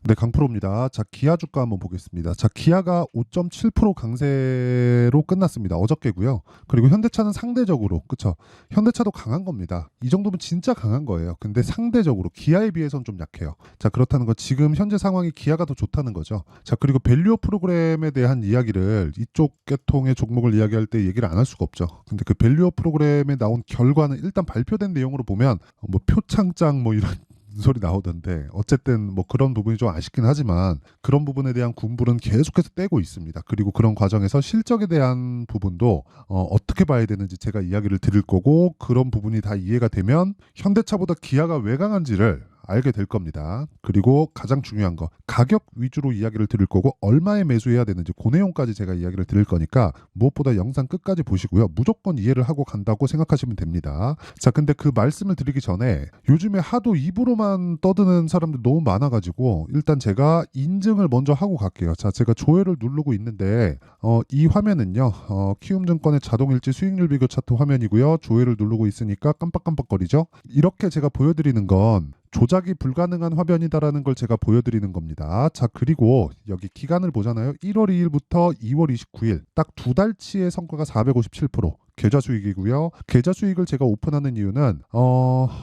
네, 강프로입니다. 자, 기아 주가 한번 보겠습니다. 자, 기아가 5.7% 강세로 끝났습니다. 어저께고요. 그리고 현대차는 상대적으로, 그쵸? 현대차도 강한 겁니다. 이 정도면 진짜 강한 거예요. 근데 상대적으로 기아에 비해서는 좀 약해요. 자, 그렇다는 건 지금 현재 상황이 기아가 더 좋다는 거죠. 자, 그리고 밸류업 프로그램에 대한 이야기를 이쪽 계통의 종목을 이야기할 때 얘기를 안 할 수가 없죠. 근데 그 밸류업 프로그램에 나온 결과는 일단 발표된 내용으로 보면 뭐 표창장 뭐 이런 소리 나오던데 어쨌든 뭐 그런 부분이 좀 아쉽긴 하지만 그런 부분에 대한 군불은 계속해서 떼고 있습니다. 그리고 그런 과정에서 실적에 대한 부분도 어떻게 봐야 되는지 제가 이야기를 드릴 거고 그런 부분이 다 이해가 되면 현대차보다 기아가 왜 강한지를 알게 될 겁니다. 그리고 가장 중요한 거 가격 위주로 이야기를 드릴 거고 얼마에 매수해야 되는지 그 내용까지 제가 이야기를 드릴 거니까 무엇보다 영상 끝까지 보시고요. 무조건 이해를 하고 간다고 생각하시면 됩니다. 자, 근데 그 말씀을 드리기 전에 요즘에 하도 입으로만 떠드는 사람들 너무 많아가지고 일단 제가 인증을 먼저 하고 갈게요. 자, 제가 조회를 누르고 있는데 이 화면은요. 키움증권의 자동일지 수익률 비교 차트 화면이고요. 조회를 누르고 있으니까 깜빡깜빡거리죠. 이렇게 제가 보여드리는 건 조작이 불가능한 화면이다라는 걸 제가 보여드리는 겁니다. 자, 그리고 여기 기간을 보잖아요. 1월 2일부터 2월 29일 딱 두 달치의 성과가 457%. 계좌 수익이고요. 계좌 수익을 제가 오픈하는 이유는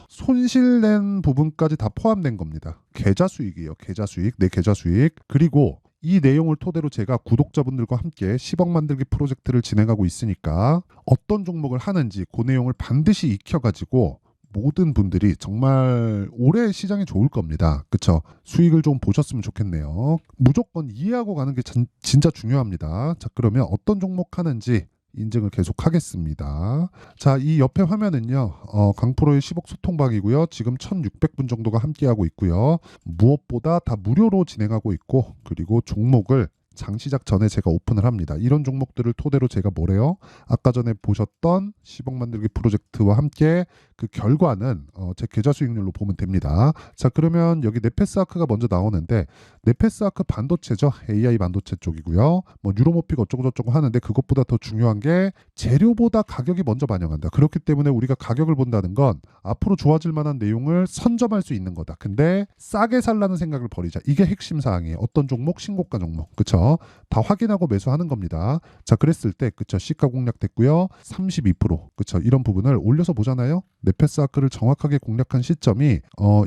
손실 낸 부분까지 다 포함된 겁니다. 계좌 수익이에요. 계좌 수익, 내 계좌 수익. 그리고 이 내용을 토대로 제가 구독자분들과 함께 10억 만들기 프로젝트를 진행하고 있으니까 어떤 종목을 하는지 그 내용을 반드시 익혀가지고 모든 분들이 정말 올해 시장이 좋을 겁니다. 그쵸? 수익을 좀 보셨으면 좋겠네요. 무조건 이해하고 가는 게 진짜 중요합니다. 자, 그러면 어떤 종목 하는지 인증을 계속 하겠습니다. 자, 이 옆에 화면은요, 강프로의 10억 소통방이고요. 지금 1600분 정도가 함께하고 있고요. 무엇보다 다 무료로 진행하고 있고, 그리고 종목을 장 시작 전에 제가 오픈을 합니다. 이런 종목들을 토대로 제가 뭐래요? 아까 전에 보셨던 10억 만들기 프로젝트와 함께 그 결과는 제 계좌 수익률로 보면 됩니다. 자, 그러면 여기 네페스아크가 먼저 나오는데 네페스아크 반도체죠. AI 반도체 쪽이고요. 뭐 뉴로모픽 어쩌고저쩌고 하는데 그것보다 더 중요한 게 재료보다 가격이 먼저 반영한다. 그렇기 때문에 우리가 가격을 본다는 건 앞으로 좋아질 만한 내용을 선점할 수 있는 거다. 근데 싸게 살라는 생각을 버리자. 이게 핵심 사항이에요. 어떤 종목, 신고가 종목. 그쵸? 다 확인하고 매수하는 겁니다. 자, 그랬을 때 그쵸? 시가 공략됐고요. 32% 그쵸? 이런 부분을 올려서 보잖아요. 네페스아크를 정확하게 공략한 시점이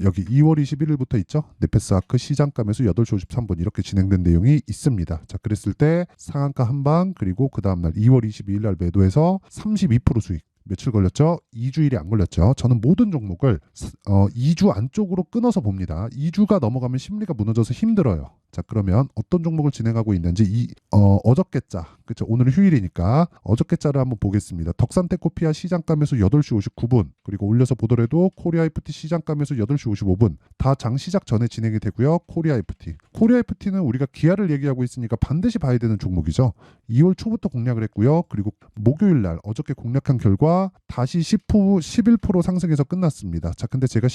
여기 2월 21일부터 있죠. 네페스아크 시장가 매수 8시 53분 이렇게 진행된 내용이 있습니다. 자, 그랬을 때 상한가 한방 그리고 그 다음날 2월 22일 날 매도해서 32% 수익. 며칠 걸렸죠? 2주일이 안 걸렸죠. 저는 모든 종목을 2주 안쪽으로 끊어서 봅니다. 2주가 넘어가면 심리가 무너져서 힘들어요. 자, 그러면 어떤 종목을 진행하고 있는지 어저께자, 그쵸? 오늘은 휴일이니까 어저께자를 한번 보겠습니다. 덕산테코피아 시장가 매수 8시 59분 그리고 올려서 보더라도 코리아 FT 시장가 매수 8시 55분 다 장 시작 전에 진행이 되고요. 코리아 FT. 코리아 FT는 우리가 기아를 얘기하고 있으니까 반드시 봐야 되는 종목이죠. 2월 초부터 공략을 했고요. 그리고 목요일 날 어저께 공략한 결과 다시 11% 상승해서 끝났습니다. 자, 근데 제가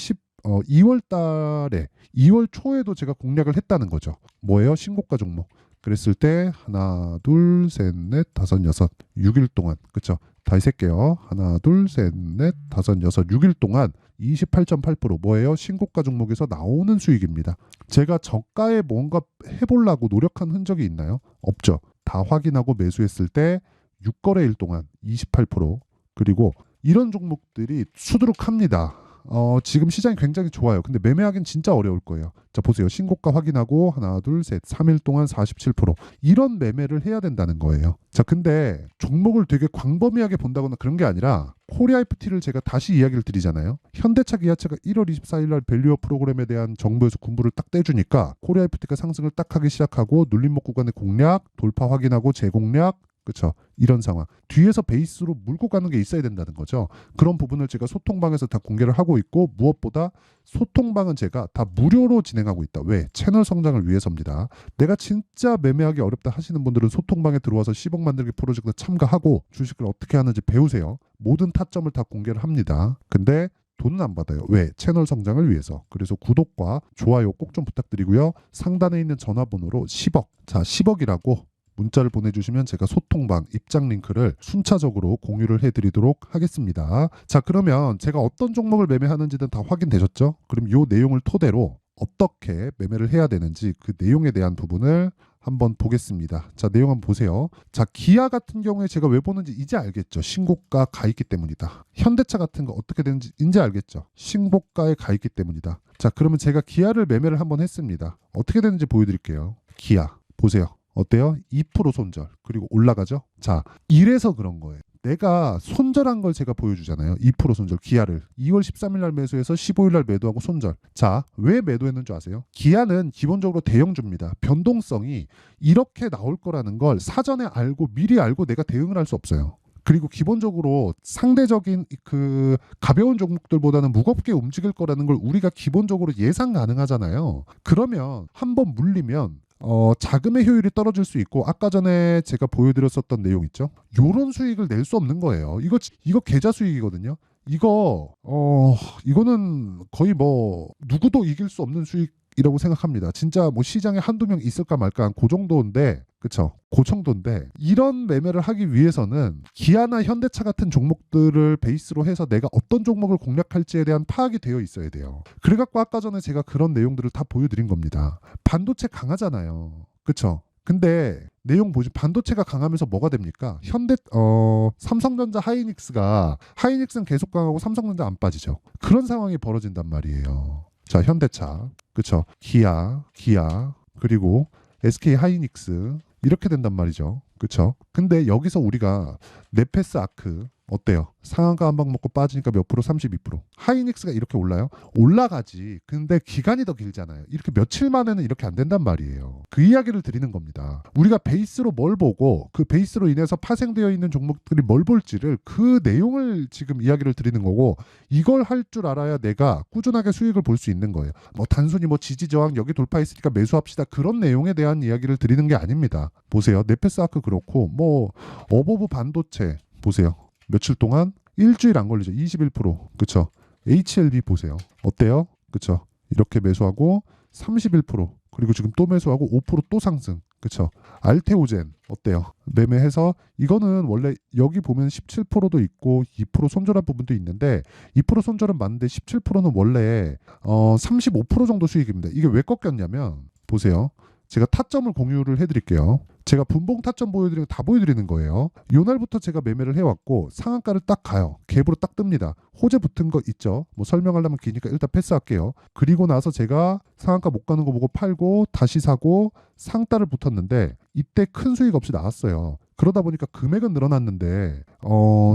2월 달에 2월 초에도 제가 공략을 했다는 거죠. 뭐예요? 신고가 종목. 그랬을 때 하나, 둘, 셋, 넷, 다섯, 여섯, 6일 동안 그쵸? 다시 셀게요. 하나, 둘, 셋, 넷, 다섯, 여섯, 6일 동안 28.8% 뭐예요? 신고가 종목에서 나오는 수익입니다. 제가 저가에 뭔가 해보려고 노력한 흔적이 있나요? 없죠. 다 확인하고 매수했을 때 6거래일 동안 28% 그리고 이런 종목들이 수두룩합니다. 지금 시장이 굉장히 좋아요. 근데 매매하기는 진짜 어려울 거예요. 자, 보세요. 신고가 확인하고 하나, 둘, 셋, 3일 동안 47% 이런 매매를 해야 된다는 거예요. 자, 근데 종목을 되게 광범위하게 본다거나 그런 게 아니라 코리아 FT를 제가 다시 이야기를 드리잖아요. 현대차, 기아차가 1월 24일 날 밸류업 프로그램에 대한 정부에서 군부를 딱 떼주니까 코리아 FT가 상승을 딱 하기 시작하고 눌림목 구간의 공략, 돌파 확인하고 재공략 그렇죠. 이런 상황. 뒤에서 베이스로 물고 가는 게 있어야 된다는 거죠. 그런 부분을 제가 소통방에서 다 공개를 하고 있고 무엇보다 소통방은 제가 다 무료로 진행하고 있다. 왜? 채널 성장을 위해서입니다. 내가 진짜 매매하기 어렵다 하시는 분들은 소통방에 들어와서 10억 만들기 프로젝트 참가하고 주식을 어떻게 하는지 배우세요. 모든 타점을 다 공개를 합니다. 근데 돈은 안 받아요. 왜? 채널 성장을 위해서. 그래서 구독과 좋아요 꼭 좀 부탁드리고요. 상단에 있는 전화번호로 10억. 자, 10억이라고 문자를 보내주시면 제가 소통방 입장 링크를 순차적으로 공유를 해드리도록 하겠습니다. 자, 그러면 제가 어떤 종목을 매매하는지는 다 확인되셨죠? 그럼 이 내용을 토대로 어떻게 매매를 해야 되는지 그 내용에 대한 부분을 한번 보겠습니다. 자, 내용 한번 보세요. 자, 기아 같은 경우에 제가 왜 보는지 이제 알겠죠. 신고가 가 있기 때문이다. 현대차 같은 거 어떻게 되는지 이제 알겠죠. 신고가에 가 있기 때문이다. 자, 그러면 제가 기아를 매매를 한번 했습니다. 어떻게 되는지 보여드릴게요. 기아 보세요. 어때요? 2% 손절. 그리고 올라가죠. 자, 이래서 그런 거예요. 내가 손절한 걸 제가 보여주잖아요. 2% 손절 기아를 2월 13일 날 매수해서 15일 날 매도하고 손절. 자, 왜 매도했는 줄 아세요? 기아는 기본적으로 대형주입니다. 변동성이 이렇게 나올 거라는 걸 사전에 알고 미리 알고 내가 대응을 할 수 없어요. 그리고 기본적으로 상대적인 그 가벼운 종목들보다는 무겁게 움직일 거라는 걸 우리가 기본적으로 예상 가능하잖아요. 그러면 한번 물리면 자금의 효율이 떨어질 수 있고 아까 전에 제가 보여드렸었던 내용 있죠. 요런 수익을 낼 수 없는 거예요. 이거 계좌 수익이거든요. 이거는 거의 뭐 누구도 이길 수 없는 수익이라고 생각합니다. 진짜 뭐 시장에 한두 명 있을까 말까 한 그 정도인데 그쵸? 그 정도인데 이런 매매를 하기 위해서는 기아나 현대차 같은 종목들을 베이스로 해서 내가 어떤 종목을 공략할지에 대한 파악이 되어 있어야 돼요. 그래갖고 아까 전에 제가 그런 내용들을 다 보여드린 겁니다. 반도체 강하잖아요. 그쵸? 근데 내용 보시 반도체가 강하면서 뭐가 됩니까? 삼성전자 하이닉스는 계속 강하고 삼성전자 안 빠지죠. 그런 상황이 벌어진단 말이에요. 자, 현대차, 그쵸? 기아, 그리고 SK 하이닉스 이렇게 된단 말이죠. 그쵸? 근데 여기서 우리가 네페스 아크 어때요? 상한가 한 방 먹고 빠지니까 몇 프로? 32%. 하이닉스가 이렇게 올라요? 올라가지. 근데 기간이 더 길잖아요. 이렇게 며칠 만에는 이렇게 안 된단 말이에요. 그 이야기를 드리는 겁니다. 우리가 베이스로 뭘 보고 그 베이스로 인해서 파생되어 있는 종목들이 뭘 볼지를 그 내용을 지금 이야기를 드리는 거고 이걸 할 줄 알아야 내가 꾸준하게 수익을 볼 수 있는 거예요. 뭐 단순히 뭐 지지저항 여기 돌파했으니까 매수합시다. 그런 내용에 대한 이야기를 드리는 게 아닙니다. 보세요. 네페스 아크 그렇고 뭐 어버브 반도체 보세요. 며칠 동안 일주일 안 걸리죠. 21%. 그쵸? HLB 보세요. 어때요? 그쵸? 이렇게 매수하고 31%. 그리고 지금 또 매수하고 5%또 상승. 그쵸? 알테오젠 어때요? 매매해서 이거는 원래 여기 보면 17%도 있고 2% 손절한 부분도 있는데 2% 손절은 맞는데 17%는 원래 35% 정도 수익입니다. 이게 왜 꺾였냐면 보세요. 제가 타점을 공유를 해드릴게요. 제가 분봉 타점 보여드리는 다 보여드리는 거예요. 요 날부터 제가 매매를 해왔고 상한가를 딱 가요. 갭으로 딱 뜹니다. 호재 붙은 거 있죠. 뭐 설명하려면 기니까 일단 패스할게요. 그리고 나서 제가 상한가 못 가는 거 보고 팔고 다시 사고 상따를 붙었는데 이때 큰 수익 없이 나왔어요. 그러다 보니까 금액은 늘어났는데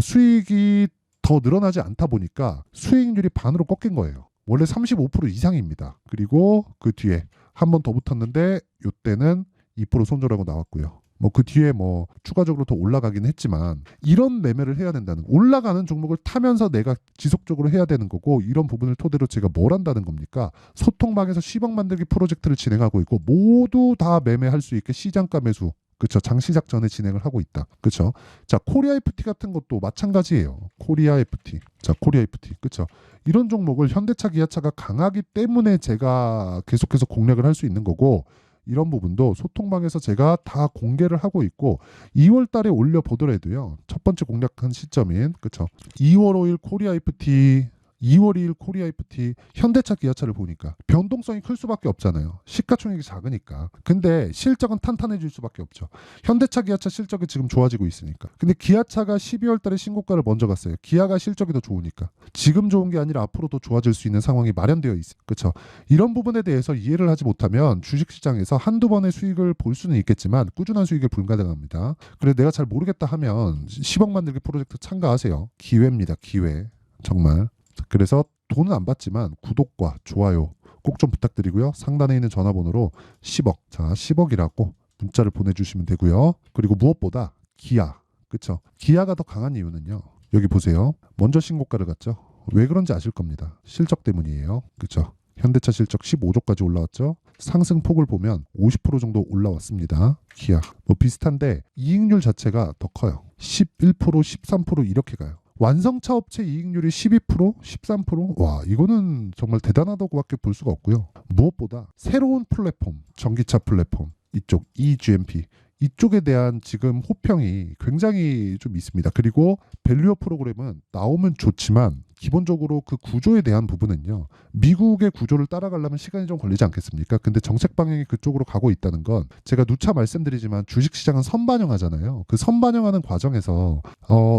수익이 더 늘어나지 않다 보니까 수익률이 반으로 꺾인 거예요. 원래 35% 이상입니다. 그리고 그 뒤에 한 번 더 붙었는데 이때는 2% 손절하고 나왔고요. 뭐 그 뒤에 뭐 추가적으로 더 올라가긴 했지만 이런 매매를 해야 된다는 올라가는 종목을 타면서 내가 지속적으로 해야 되는 거고 이런 부분을 토대로 제가 뭘 한다는 겁니까? 소통방에서 10억 만들기 프로젝트를 진행하고 있고 모두 다 매매할 수 있게 시장가 매수 그쵸 장시작 전에 진행을 하고 있다. 그쵸 자 코리아 FT 같은 것도 마찬가지예요. 코리아 FT 자 코리아 FT 그쵸 이런 종목을 현대차 기아차가 강하기 때문에 제가 계속해서 공략을 할 수 있는 거고 이런 부분도 소통방에서 제가 다 공개를 하고 있고 2월 달에 올려보더라도요. 첫 번째 공략한 시점인 그쵸 2월 5일 코리아 FT 2월 2일 코리아 FT 현대차 기아차를 보니까 변동성이 클 수밖에 없잖아요. 시가총액이 작으니까. 근데 실적은 탄탄해질 수밖에 없죠. 현대차 기아차 실적이 지금 좋아지고 있으니까. 근데 기아차가 12월 달에 신고가를 먼저 갔어요. 기아가 실적이 더 좋으니까. 지금 좋은 게 아니라 앞으로 더 좋아질 수 있는 상황이 마련되어 있어요. 그렇죠? 이런 부분에 대해서 이해를 하지 못하면 주식시장에서 한두 번의 수익을 볼 수는 있겠지만 꾸준한 수익이 불가능합니다. 그래서 내가 잘 모르겠다 하면 10억 만들기 프로젝트 참가하세요. 기회입니다. 기회. 정말. 그래서 돈은 안 받지만 구독과 좋아요 꼭 좀 부탁드리고요. 상단에 있는 전화번호로 10억 자 10억이라고 문자를 보내주시면 되고요. 그리고 무엇보다 기아 그쵸 기아가 더 강한 이유는요. 여기 보세요. 먼저 신고가를 갔죠. 왜 그런지 아실 겁니다. 실적 때문이에요. 그쵸 현대차 실적 15조까지 올라왔죠. 상승폭을 보면 50% 정도 올라왔습니다. 기아 뭐 비슷한데 이익률 자체가 더 커요. 11% 13% 이렇게 가요. 완성차 업체 이익률이 12%, 13%? 와, 이거는 정말 대단하다고밖에 볼 수가 없고요. 무엇보다 새로운 플랫폼, 전기차 플랫폼, 이쪽 eGMP 이쪽에 대한 지금 호평이 굉장히 좀 있습니다. 그리고 밸류어 프로그램은 나오면 좋지만 기본적으로 그 구조에 대한 부분은요. 미국의 구조를 따라가려면 시간이 좀 걸리지 않겠습니까? 근데 정책 방향이 그쪽으로 가고 있다는 건 제가 누차 말씀드리지만 주식시장은 선반영하잖아요. 그 선반영하는 과정에서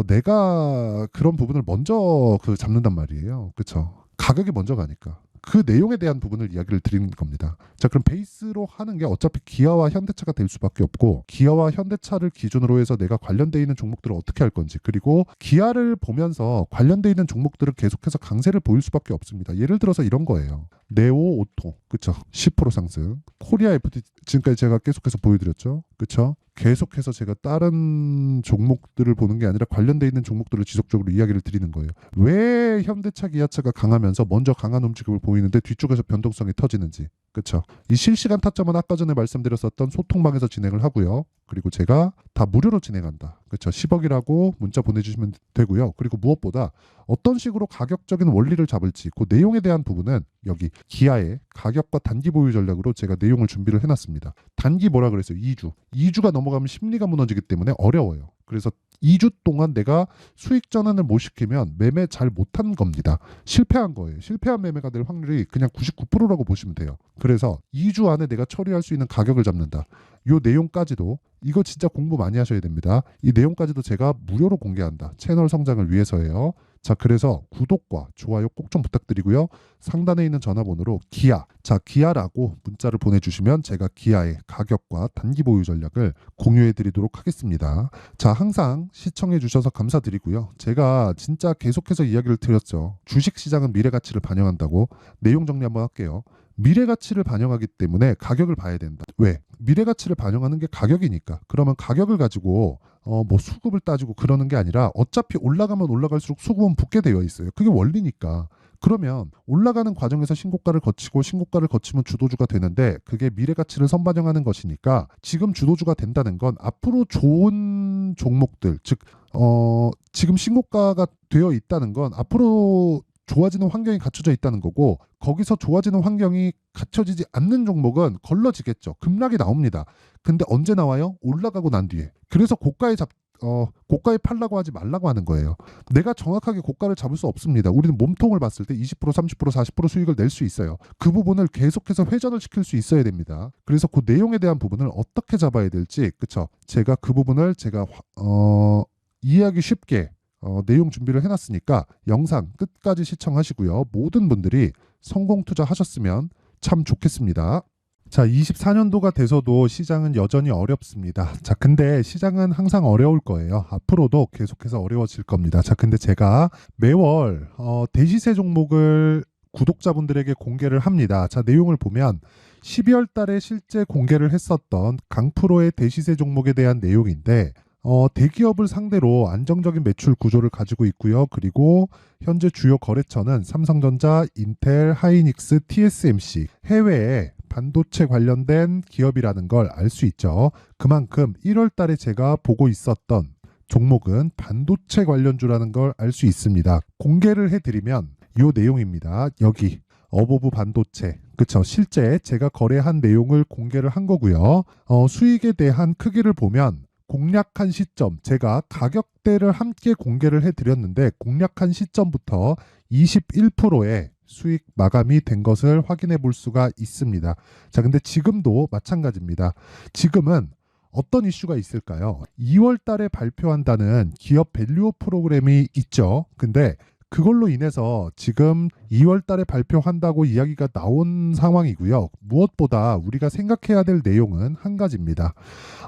내가 그런 부분을 먼저 그 잡는단 말이에요. 그렇죠? 가격이 먼저 가니까. 그 내용에 대한 부분을 이야기를 드리는 겁니다. 자, 그럼 베이스로 하는 게 어차피 기아와 현대차가 될 수밖에 없고, 기아와 현대차를 기준으로 해서 내가 관련돼 있는 종목들을 어떻게 할 건지, 그리고 기아를 보면서 관련돼 있는 종목들을 계속해서 강세를 보일 수밖에 없습니다. 예를 들어서 이런 거예요. 네오 오토, 그쵸? 10% 상승. 코리아 FT 지금까지 제가 계속해서 보여드렸죠, 그쵸? 계속해서 제가 다른 종목들을 보는 게 아니라 관련돼 있는 종목들을 지속적으로 이야기를 드리는 거예요. 왜 현대차, 기아차가 강하면서 먼저 강한 움직임을 보이는데 뒤쪽에서 변동성이 터지는지. 그렇죠? 이 실시간 타점은 아까 전에 말씀드렸었던 소통방에서 진행을 하고요. 그리고 제가 다 무료로 진행한다. 그렇죠? 10억이라고 문자 보내주시면 되고요. 그리고 무엇보다 어떤 식으로 가격적인 원리를 잡을지 그 내용에 대한 부분은 여기 기아의 가격과 단기 보유 전략으로 제가 내용을 준비를 해놨습니다. 단기 뭐라 그랬어요? 2주. 2주가 넘어가면 심리가 무너지기 때문에 어려워요. 그래서 2주 동안 내가 수익 전환을 못 시키면 매매 잘 못한 겁니다. 실패한 거예요. 실패한 매매가 될 확률이 그냥 99%라고 보시면 돼요. 그래서 2주 안에 내가 처리할 수 있는 가격을 잡는다. 이 내용까지도 이거 진짜 공부 많이 하셔야 됩니다. 이 내용까지도 제가 무료로 공개한다. 채널 성장을 위해서예요. 자, 그래서 구독과 좋아요 꼭 좀 부탁드리고요. 상단에 있는 전화번호로 기아, 자 기아라고 문자를 보내주시면 제가 기아의 가격과 단기 보유 전략을 공유해 드리도록 하겠습니다. 자, 항상 시청해 주셔서 감사드리고요. 제가 진짜 계속해서 이야기를 드렸죠. 주식시장은 미래가치를 반영한다고. 내용 정리 한번 할게요. 미래가치를 반영하기 때문에 가격을 봐야 된다. 왜? 미래가치를 반영하는 게 가격이니까. 그러면 가격을 가지고 뭐 수급을 따지고 그러는 게 아니라 어차피 올라가면 올라갈수록 수급은 붙게 되어 있어요. 그게 원리니까. 그러면 올라가는 과정에서 신고가를 거치고 신고가를 거치면 주도주가 되는데 그게 미래가치를 선반영하는 것이니까 지금 주도주가 된다는 건 앞으로 좋은 종목들, 즉 지금 신고가가 되어 있다는 건 앞으로 좋아지는 환경이 갖춰져 있다는 거고 거기서 좋아지는 환경이 갖춰지지 않는 종목은 걸러지겠죠. 급락이 나옵니다. 근데 언제 나와요? 올라가고 난 뒤에. 그래서 고가에 팔라고 하지 말라고 하는 거예요. 내가 정확하게 고가를 잡을 수 없습니다. 우리는 몸통을 봤을 때 20%, 30%, 40% 수익을 낼 수 있어요. 그 부분을 계속해서 회전을 시킬 수 있어야 됩니다. 그래서 그 내용에 대한 부분을 어떻게 잡아야 될지, 그쵸? 제가 그 부분을 이해하기 쉽게 내용 준비를 해놨으니까 영상 끝까지 시청하시고요. 모든 분들이 성공 투자하셨으면 참 좋겠습니다. 자, 24년도가 돼서도 시장은 여전히 어렵습니다. 자, 근데 시장은 항상 어려울 거예요. 앞으로도 계속해서 어려워질 겁니다. 자, 근데 제가 매월 대시세 종목을 구독자분들에게 공개를 합니다. 자, 내용을 보면 12월 달에 실제 공개를 했었던 강프로의 대시세 종목에 대한 내용인데 대기업을 상대로 안정적인 매출 구조를 가지고 있고요. 그리고 현재 주요 거래처는 삼성전자, 인텔, 하이닉스, TSMC, 해외에 반도체 관련된 기업이라는 걸 알 수 있죠. 그만큼 1월 달에 제가 보고 있었던 종목은 반도체 관련주라는 걸 알 수 있습니다. 공개를 해드리면 이 내용입니다. 여기 어보브 반도체, 그쵸? 실제 제가 거래한 내용을 공개를 한 거고요. 수익에 대한 크기를 보면 공략한 시점, 제가 가격대를 함께 공개를 해드렸는데 공략한 시점부터 21%의 수익 마감이 된 것을 확인해 볼 수가 있습니다. 자, 근데 지금도 마찬가지입니다. 지금은 어떤 이슈가 있을까요? 2월 달에 발표한다는 기업 밸류업 프로그램이 있죠. 근데 그걸로 인해서 지금 2월 달에 발표한다고 이야기가 나온 상황이고요. 무엇보다 우리가 생각해야 될 내용은 한 가지입니다.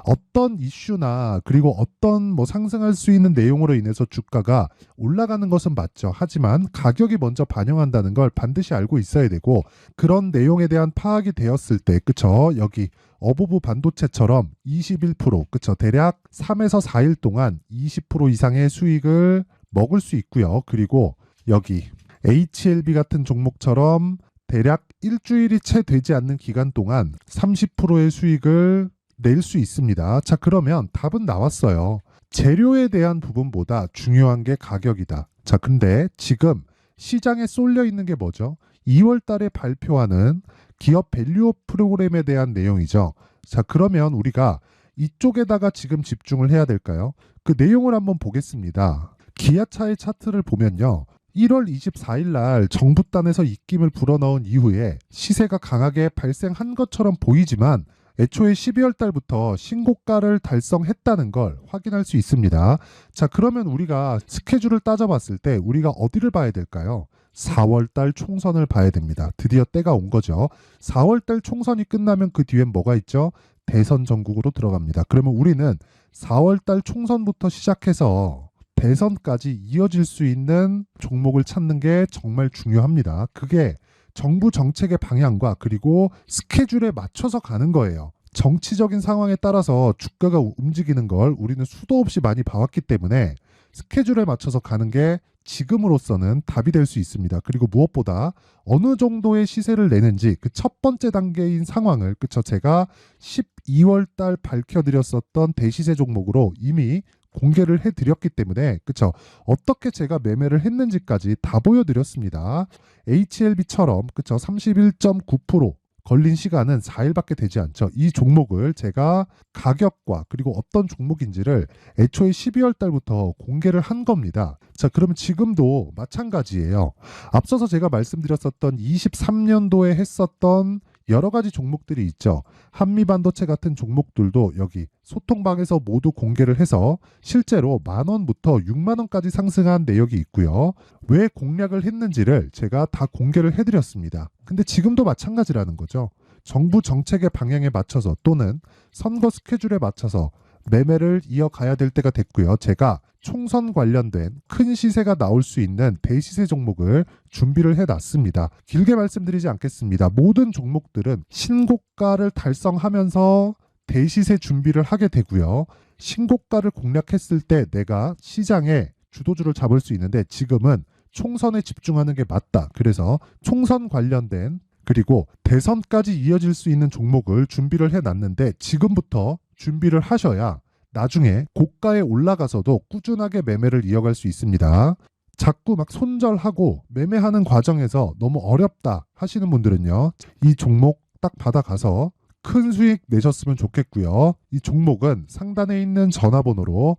어떤 이슈나 그리고 어떤 상승할 수 있는 내용으로 인해서 주가가 올라가는 것은 맞죠. 하지만 가격이 먼저 반영한다는 걸 반드시 알고 있어야 되고 그런 내용에 대한 파악이 되었을 때, 그쵸? 여기 어보브 반도체처럼 21%, 그쵸? 대략 3에서 4일 동안 20% 이상의 수익을 먹을 수 있고요. 그리고 여기 HLB 같은 종목처럼 대략 일주일이 채 되지 않는 기간 동안 30%의 수익을 낼 수 있습니다. 자, 그러면 답은 나왔어요. 재료에 대한 부분보다 중요한 게 가격이다. 자, 근데 지금 시장에 쏠려 있는 게 뭐죠? 2월 달에 발표하는 기업 밸류업 프로그램에 대한 내용이죠. 자, 그러면 우리가 이쪽에다가 지금 집중을 해야 될까요? 그 내용을 한번 보겠습니다. 기아차의 차트를 보면요. 1월 24일 날 정부단에서 입김을 불어넣은 이후에 시세가 강하게 발생한 것처럼 보이지만 애초에 12월 달부터 신고가를 달성했다는 걸 확인할 수 있습니다. 자, 그러면 우리가 스케줄을 따져봤을 때 우리가 어디를 봐야 될까요? 4월 달 총선을 봐야 됩니다. 드디어 때가 온 거죠. 4월 달 총선이 끝나면 그 뒤엔 뭐가 있죠? 대선 전국으로 들어갑니다. 그러면 우리는 4월 달 총선부터 시작해서 대선까지 이어질 수 있는 종목을 찾는 게 정말 중요합니다. 그게 정부 정책의 방향과 그리고 스케줄에 맞춰서 가는 거예요. 정치적인 상황에 따라서 주가가 움직이는 걸 우리는 수도 없이 많이 봐왔기 때문에 스케줄에 맞춰서 가는 게 지금으로서는 답이 될 수 있습니다. 그리고 무엇보다 어느 정도의 시세를 내는지 그 첫 번째 단계인 상황을 그쵸 제가 12월 달 밝혀드렸었던 대시세 종목으로 이미 공개를 해드렸기 때문에 그쵸 어떻게 제가 매매를 했는지까지 다 보여드렸습니다. HLB처럼 그쵸 31.9% 걸린 시간은 4일밖에 되지 않죠. 이 종목을 제가 가격과 그리고 어떤 종목인지를 애초에 12월 달부터 공개를 한 겁니다. 자, 그러면 지금도 마찬가지예요. 앞서서 제가 말씀드렸었던 23년도에 했었던 여러 가지 종목들이 있죠. 한미반도체 같은 종목들도 여기 소통방에서 모두 공개를 해서 실제로 10,000원부터 60,000원까지 상승한 내역이 있고요. 왜 공략을 했는지를 제가 다 공개를 해드렸습니다. 근데 지금도 마찬가지라는 거죠. 정부 정책의 방향에 맞춰서 또는 선거 스케줄에 맞춰서 매매를 이어가야 될 때가 됐고요. 제가 총선 관련된 큰 시세가 나올 수 있는 대시세 종목을 준비를 해놨습니다. 길게 말씀드리지 않겠습니다. 모든 종목들은 신고가를 달성하면서 대시세 준비를 하게 되고요. 신고가를 공략했을 때 내가 시장에 주도주를 잡을 수 있는데 지금은 총선에 집중하는 게 맞다. 그래서 총선 관련된 그리고 대선까지 이어질 수 있는 종목을 준비를 해놨는데 지금부터 준비를 하셔야 나중에 고가에 올라가서도 꾸준하게 매매를 이어갈 수 있습니다. 자꾸 막 손절하고 매매하는 과정에서 너무 어렵다 하시는 분들은요. 이 종목 딱 받아가서 큰 수익 내셨으면 좋겠고요. 이 종목은 상단에 있는 전화번호로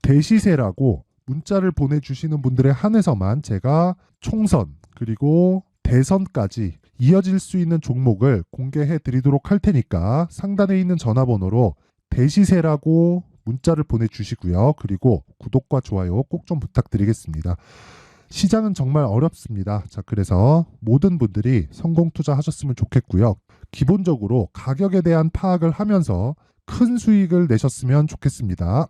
대시세라고 문자를 보내주시는 분들에 한해서만 제가 총선 그리고 대선까지 이어질 수 있는 종목을 공개해 드리도록 할 테니까 상단에 있는 전화번호로 대시세라고 문자를 보내주시고요. 그리고 구독과 좋아요 꼭 좀 부탁드리겠습니다. 시장은 정말 어렵습니다. 자, 그래서 모든 분들이 성공 투자하셨으면 좋겠고요. 기본적으로 가격에 대한 파악을 하면서 큰 수익을 내셨으면 좋겠습니다.